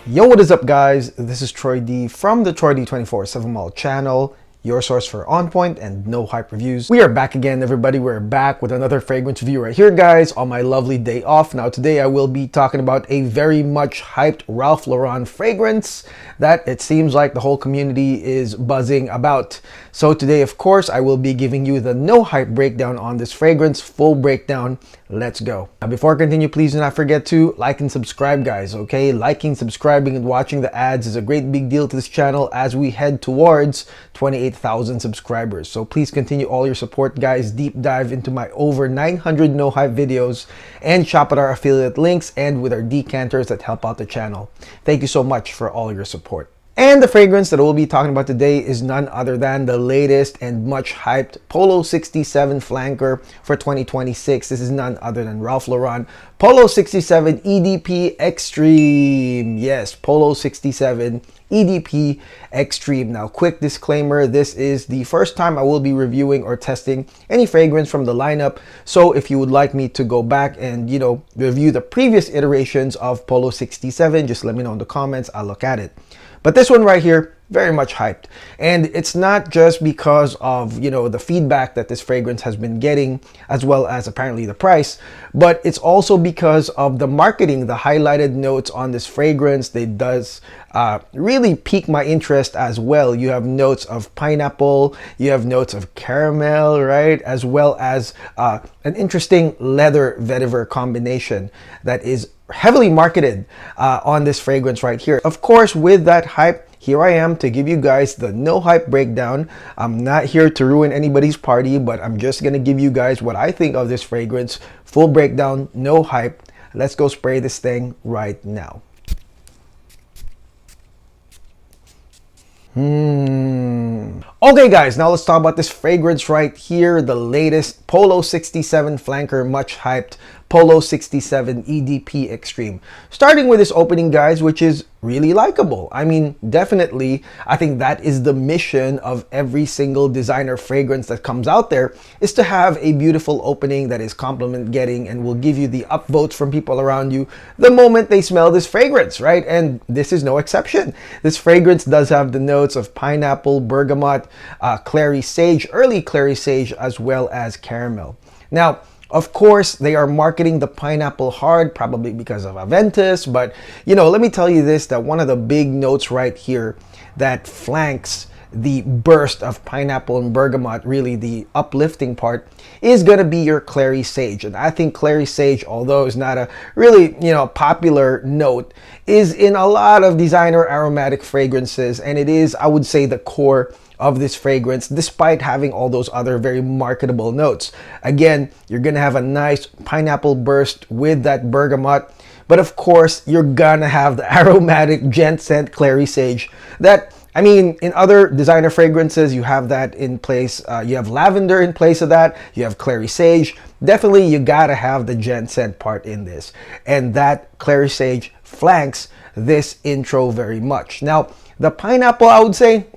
Yo, what is up, guys? This is Troy D from the Troy D 24/7 Mall channel, your source for on point and no hype reviews. We are back again, everybody. We're back with another fragrance review right here, guys, on my lovely day off. Now, today I will be talking about a very much hyped Ralph Lauren fragrance that it seems like the whole community is buzzing about. So today, of course, I will be giving you the no hype breakdown on this fragrance, full breakdown. Let's go. Now, before I continue, please do not forget to like and subscribe, guys, okay? Liking, subscribing, and watching the ads is a great big deal to this channel as we head towards 28,000 subscribers. So please continue all your support, guys. Deep dive into my over 900 no hype videos and shop at our affiliate links and with our decanters that help out the channel. Thank you so much for all your support. And the fragrance that we'll be talking about today is none other than the latest and much hyped Polo 67 flanker for 2026. This is none other than Ralph Lauren Polo 67 EDP Extreme. Yes, Polo 67 EDP Extreme. Now, quick disclaimer, this is the first time I will be reviewing or testing any fragrance from the lineup. So if you would like me to go back and, review the previous iterations of Polo 67, just let me know in the comments. I'll look at it. But this one right here, very much hyped. And it's not just because of, the feedback that this fragrance has been getting, as well as apparently the price, but it's also because of the marketing, the highlighted notes on this fragrance. They does really pique my interest as well. You have notes of pineapple, you have notes of caramel, right? As well as an interesting leather vetiver combination that is heavily marketed on this fragrance right here. Of course, with that hype, here I am to give you guys the no hype breakdown. I'm not here to ruin anybody's party, but I'm just gonna give you guys what I think of this fragrance. Full breakdown, no hype. Let's go spray this thing right now. Okay, guys, now let's talk about this fragrance right here, the latest Polo 67 flanker, much hyped Polo 67 EDP Extreme. Starting with this opening, guys, which is really likable. I mean, definitely, I think that is the mission of every single designer fragrance that comes out there, is to have a beautiful opening that is compliment getting and will give you the upvotes from people around you the moment they smell this fragrance, right? And this is no exception. This fragrance does have the notes of pineapple, bergamot, clary sage, early clary sage, as well as caramel. Now, of course, they are marketing the pineapple hard, probably because of Aventus, but let me tell you this, that one of the big notes right here that flanks the burst of pineapple and bergamot, really the uplifting part, is going to be your clary sage. And I think clary sage, although it's not a really popular note, is in a lot of designer aromatic fragrances, and it is, I would say, the core of this fragrance, despite having all those other very marketable notes. Again, you're gonna have a nice pineapple burst with that bergamot, but of course you're gonna have the aromatic gent scent clary sage that, I mean, in other designer fragrances, you have that in place. You have lavender in place of that. You have clary sage. Definitely, you gotta have the gent scent part in this. And that clary sage flanks this intro very much. Now, the pineapple, I would say,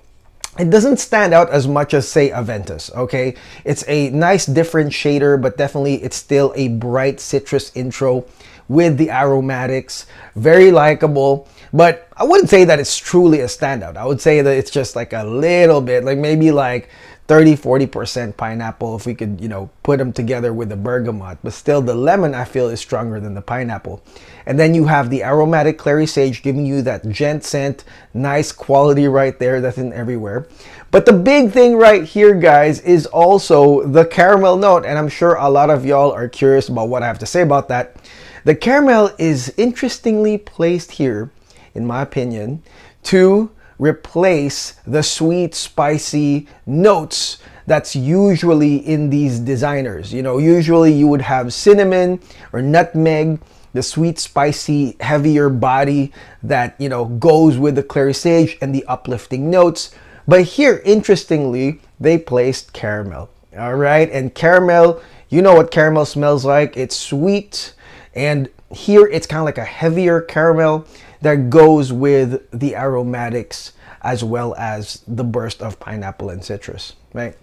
it doesn't stand out as much as, say, Aventus, okay? It's a nice different shader, but definitely it's still a bright citrus intro with the aromatics. Very likable, but I wouldn't say that it's truly a standout. I would say that it's just like a little bit, like maybe like 30-40% pineapple if we could, put them together with the bergamot. But still, the lemon, I feel, is stronger than the pineapple. And then you have the aromatic clary sage giving you that gent scent, nice quality right there that's in everywhere. But the big thing right here, guys, is also the caramel note. And I'm sure a lot of y'all are curious about what I have to say about that. The caramel is interestingly placed here, in my opinion, to replace the sweet, spicy notes that's usually in these designers. Usually you would have cinnamon or nutmeg, the sweet, spicy, heavier body that, goes with the clary sage and the uplifting notes. But here, interestingly, they placed caramel. All right, and caramel, you know what caramel smells like. It's sweet, and here it's kind of like a heavier caramel that goes with the aromatics as well as the burst of pineapple and citrus, right?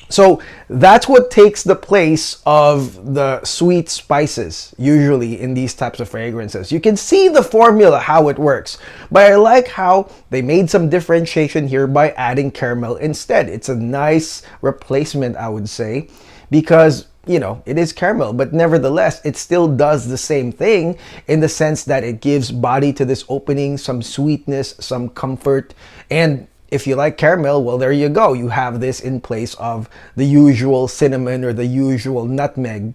So that's what takes the place of the sweet spices usually in these types of fragrances. You can see the formula, how it works, but I like how they made some differentiation here by adding caramel instead. It's a nice replacement, I would say, because you know, it is caramel, but nevertheless, it still does the same thing in the sense that it gives body to this opening, some sweetness, some comfort, and if you like caramel, well, there you go. You have this in place of the usual cinnamon or the usual nutmeg.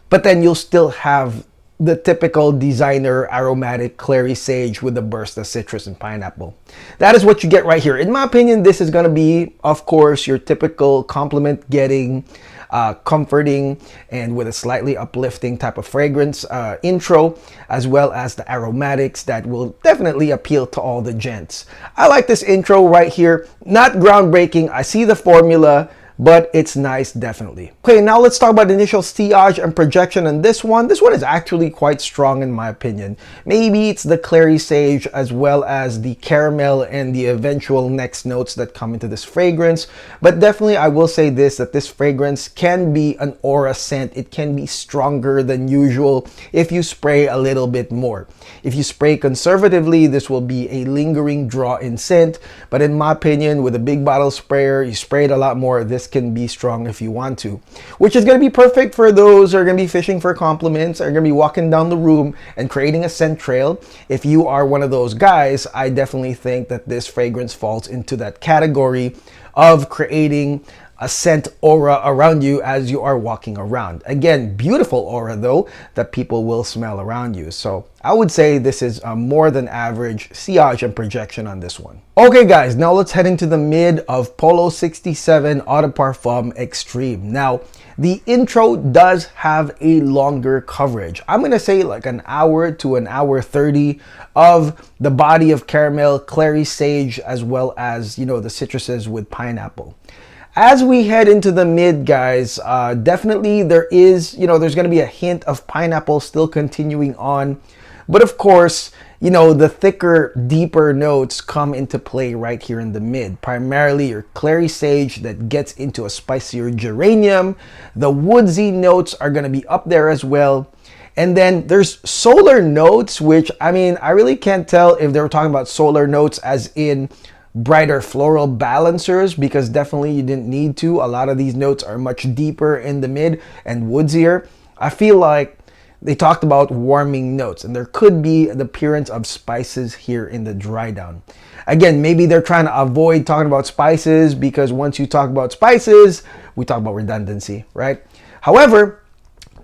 But then you'll still have the typical designer aromatic clary sage with a burst of citrus and pineapple. That is what you get right here. In my opinion, this is going to be, of course, your typical compliment getting, comforting, and with a slightly uplifting type of fragrance intro, as well as the aromatics that will definitely appeal to all the gents. I like this intro right here. Not groundbreaking. I see the formula, but it's nice, definitely. Okay, now let's talk about initial sillage and projection on this one. This one is actually quite strong in my opinion. Maybe it's the clary sage as well as the caramel and the eventual next notes that come into this fragrance. But definitely I will say this, that this fragrance can be an aura scent. It can be stronger than usual if you spray a little bit more. If you spray conservatively, this will be a lingering draw-in scent. But in my opinion, with a big bottle sprayer, you spray it a lot more. This can be strong if you want to, which is going to be perfect for those who are going to be fishing for compliments, are going to be walking down the room and creating a scent trail. If you are one of those guys, I definitely think that this fragrance falls into that category of creating a scent aura around you as you are walking around. Again, beautiful aura though, that people will smell around you. So I would say this is a more than average sillage and projection on this one. Okay guys, now let's head into the mid of Polo 67 Eau de Parfum Extreme. Now, the intro does have a longer coverage. I'm gonna say like an hour to an hour 30 of the body of caramel, clary sage, as well as, you know, the citruses with pineapple. As we head into the mid, guys, definitely there is, you know, there's going to be a hint of pineapple still continuing on. But of course, you know, the thicker, deeper notes come into play right here in the mid. Primarily your clary sage that gets into a spicier geranium. The woodsy notes are going to be up there as well. And then there's solar notes, which, I mean, I really can't tell if they were talking about solar notes as in brighter floral balancers, because definitely you didn't need to. A lot of these notes are much deeper in the mid and woodsier. I feel like they talked about warming notes, and there could be the appearance of spices here in the dry down. Again, maybe they're trying to avoid talking about spices because once you talk about spices, we talk about redundancy, right? However,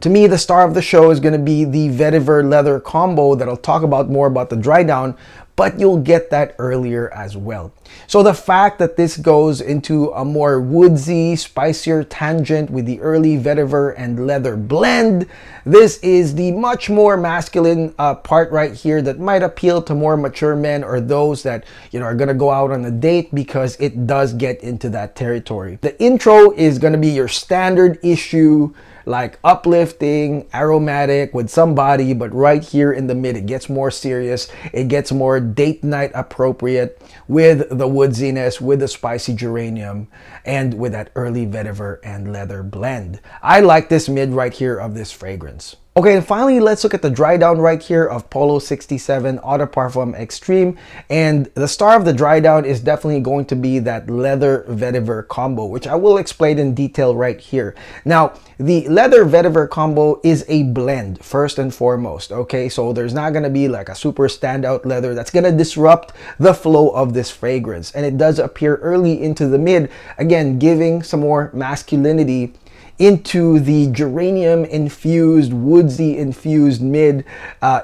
to me, the star of the show is going to be the vetiver leather combo that I'll talk about more about the dry down, but you'll get that earlier as well. So the fact that this goes into a more woodsy, spicier tangent with the early vetiver and leather blend, this is the much more masculine part right here that might appeal to more mature men or those that, you know, are gonna go out on a date, because it does get into that territory. The intro is gonna be your standard issue, like uplifting, aromatic with some body, but right here in the mid, it gets more serious. It gets more date night appropriate with the woodsiness, with the spicy geranium, and with that early vetiver and leather blend. I like this mid right here of this fragrance. Okay, and finally, let's look at the dry down right here of Polo 67 Eau de Parfum Extreme. And the star of the dry down is definitely going to be that leather vetiver combo, which I will explain in detail right here. Now, the leather vetiver combo is a blend first and foremost, okay? So there's not gonna be like a super standout leather that's gonna disrupt the flow of this fragrance. And it does appear early into the mid, again, giving some more masculinity into the geranium infused, woodsy infused mid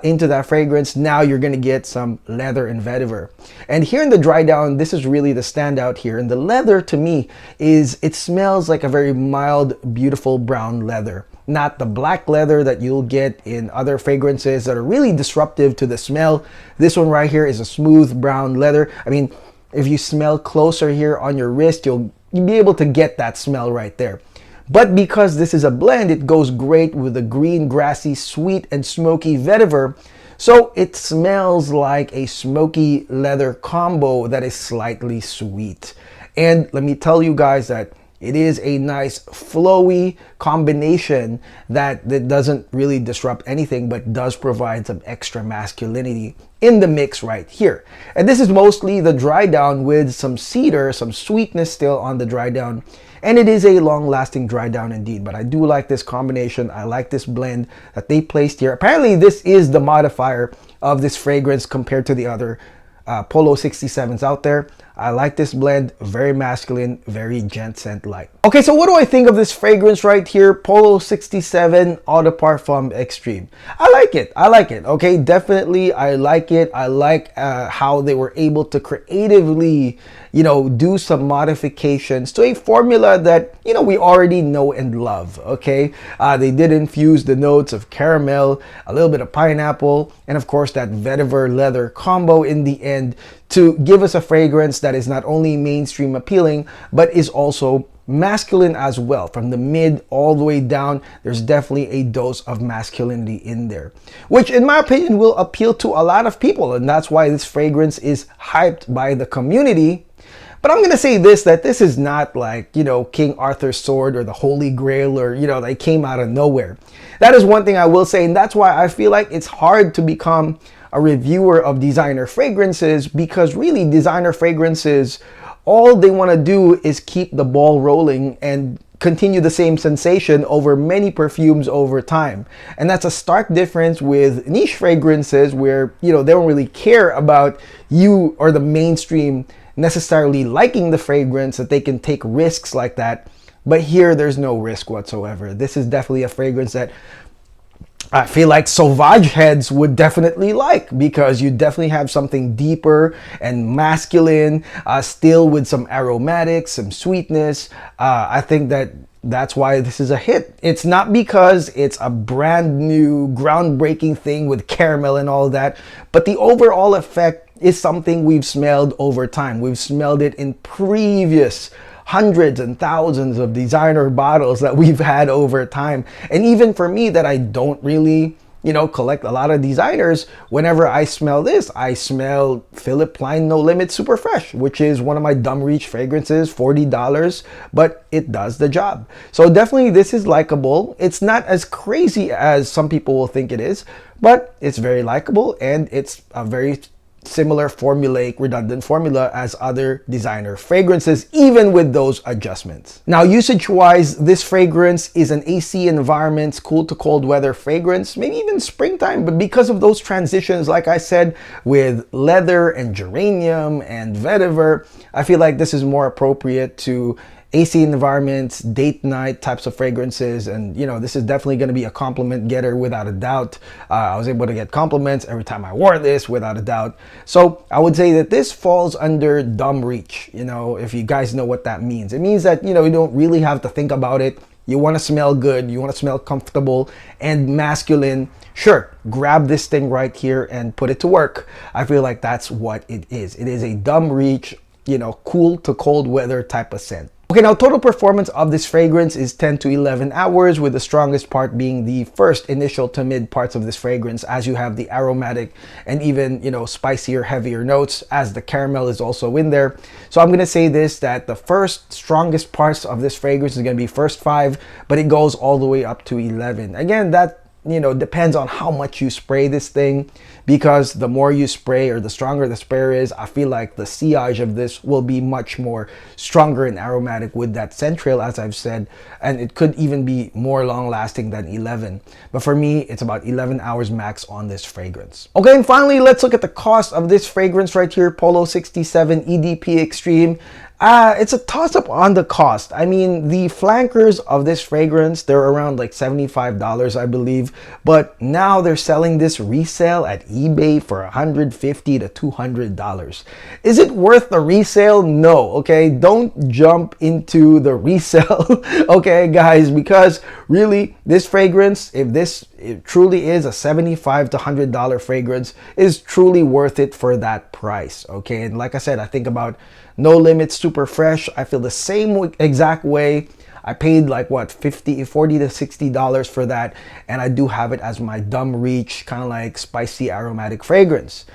into that fragrance. Now you're gonna get some leather and vetiver. And here in the dry down, this is really the standout here. And the leather to me is, it smells like a very mild, beautiful brown leather. Not the black leather that you'll get in other fragrances that are really disruptive to the smell. This one right here is a smooth brown leather. I mean, if you smell closer here on your wrist, you'll be able to get that smell right there. But because this is a blend, it goes great with the green, grassy, sweet, and smoky vetiver. So it smells like a smoky leather combo that is slightly sweet. And let me tell you guys that It is a nice flowy combination that doesn't really disrupt anything, but does provide some extra masculinity in the mix right here. And this is mostly the dry down with some cedar, some sweetness still on the dry down. And it is a long-lasting dry down indeed, but I do like this combination. I like this blend that they placed here. Apparently, this is the modifier of this fragrance compared to the other Polo 67s out there. I like this blend, very masculine, very gent scent like. Okay, so what do I think of this fragrance right here? Polo 67 Eau de Parfum Extreme. I like it, okay? Definitely, I like it. I like how they were able to creatively, do some modifications to a formula that, we already know and love, okay? They did infuse the notes of caramel, a little bit of pineapple, and of course that vetiver leather combo in the end to give us a fragrance that is not only mainstream appealing, but is also masculine as well. From the mid all the way down, there's definitely a dose of masculinity in there, which in my opinion will appeal to a lot of people. And that's why this fragrance is hyped by the community. But I'm going to say this, that this is not like, King Arthur's sword or the Holy Grail or, they came out of nowhere. That is one thing I will say. And that's why I feel like it's hard to become a reviewer of designer fragrances, because really designer fragrances, all they want to do is keep the ball rolling and continue the same sensation over many perfumes over time. And that's a stark difference with niche fragrances where, they don't really care about you or the mainstream necessarily liking the fragrance, that they can take risks like that. But here, there's no risk whatsoever. This is definitely a fragrance that I feel like Sauvage heads would definitely like, because you definitely have something deeper and masculine, still with some aromatics, some sweetness. I think that's why this is a hit. It's not because it's a brand new, groundbreaking thing with caramel and all that, but the overall effect is something we've smelled over time. We've smelled it in previous hundreds and thousands of designer bottles that we've had over time. And even for me, that I don't really, collect a lot of designers, whenever I smell this, I smell Philip Plein No Limit Super Fresh, which is one of my dumb reach fragrances, $40, but it does the job. So definitely this is likable. It's not as crazy as some people will think it is, but it's very likable, and it's a very similar formulaic, redundant formula as other designer fragrances, even with those adjustments. Now, usage-wise, this fragrance is an AC environments, cool to cold weather fragrance, maybe even springtime, but because of those transitions, like I said, with leather and geranium and vetiver, I feel like this is more appropriate to AC environments, date night types of fragrances. And this is definitely going to be a compliment getter without a doubt. I was able to get compliments every time I wore this without a doubt. So I would say that this falls under dumb reach, if you guys know what that means. It means that, you don't really have to think about it. You want to smell good, you want to smell comfortable and masculine. Sure, grab this thing right here and put it to work. I feel like that's what it is. It is a dumb reach, cool to cold weather type of scent. Okay, now total performance of this fragrance is 10 to 11 hours, with the strongest part being the first initial to mid parts of this fragrance, as you have the aromatic and even, spicier, heavier notes, as the caramel is also in there. So I'm going to say this, that the first strongest parts of this fragrance is going to be first 5, but it goes all the way up to 11. Again, that depends on how much you spray this thing, because the more you spray or the stronger the sprayer is, I feel like the sillage of this will be much more stronger and aromatic with that scent trail, as I've said, and it could even be more long lasting than 11. But for me, it's about 11 hours max on this fragrance. Okay, and finally, let's look at the cost of this fragrance right here, Polo 67 EDP Extreme. It's a toss-up on the cost. I mean, the flankers of this fragrance, they're around like $75, I believe. But now they're selling this resale at eBay for $150 to $200. Is it worth the resale? No, okay? Don't jump into the resale, okay, guys? Because really, this fragrance, if it truly is a $75 to $100 fragrance, is truly worth it for that price, okay? And like I said, I think about No Limit Super Fresh. I feel the same exact way. I paid like what, $40 to $60 for that, and I do have it as my dumb reach, kind of like spicy aromatic fragrance.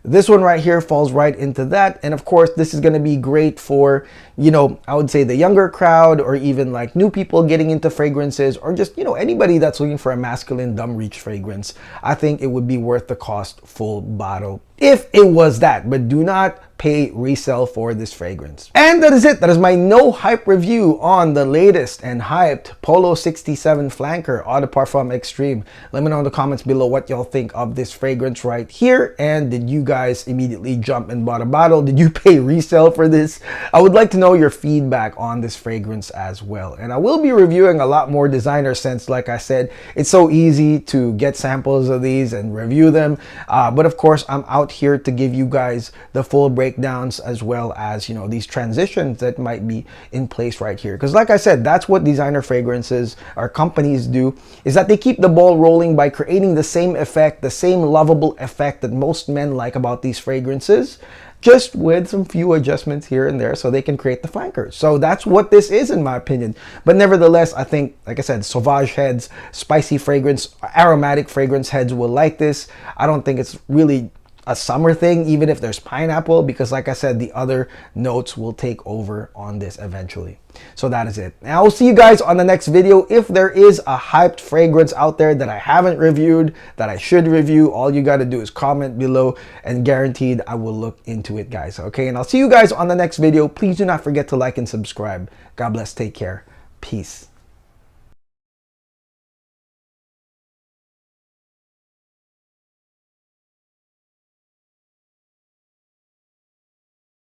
This one right here falls right into that. And of course, this is going to be great for, you know, I would say the younger crowd, or even like new people getting into fragrances, or just, you know, anybody that's looking for a masculine dumb reach fragrance. I think it would be worth the cost full bottle if it was that, but do not pay resale for this fragrance. And that is it. That is my no hype review on the latest and hyped Polo 67 Flanker Eau de Parfum Extreme. Let me know in the comments below what y'all think of this fragrance right here. And did you guys immediately jump and bought a bottle? Did you pay resale for this? I would like to know your feedback on this fragrance as well. And I will be reviewing a lot more designer scents. Like I said, it's so easy to get samples of these and review them. But of course, I'm out here to give you guys the full breakdowns, as well as, you know, these transitions that might be in place right here. Because like I said, that's what designer fragrances or companies do, is that they keep the ball rolling by creating the same effect, the same lovable effect that most men like about these fragrances, just with some few adjustments here and there so they can create the flankers. So that's what this is, in my opinion. But nevertheless, I think, like I said, sauvage heads, spicy fragrance, aromatic fragrance heads will like this. I don't think it's really a summer thing, even if there's pineapple, because like I said, the other notes will take over on this eventually. So that is it. And I will see you guys on the next video. If there is a hyped fragrance out there that I haven't reviewed, that I should review, all you got to do is comment below, and guaranteed I will look into it, guys. Okay, and I'll see you guys on the next video. Please do not forget to like and subscribe. God bless. Take care. Peace.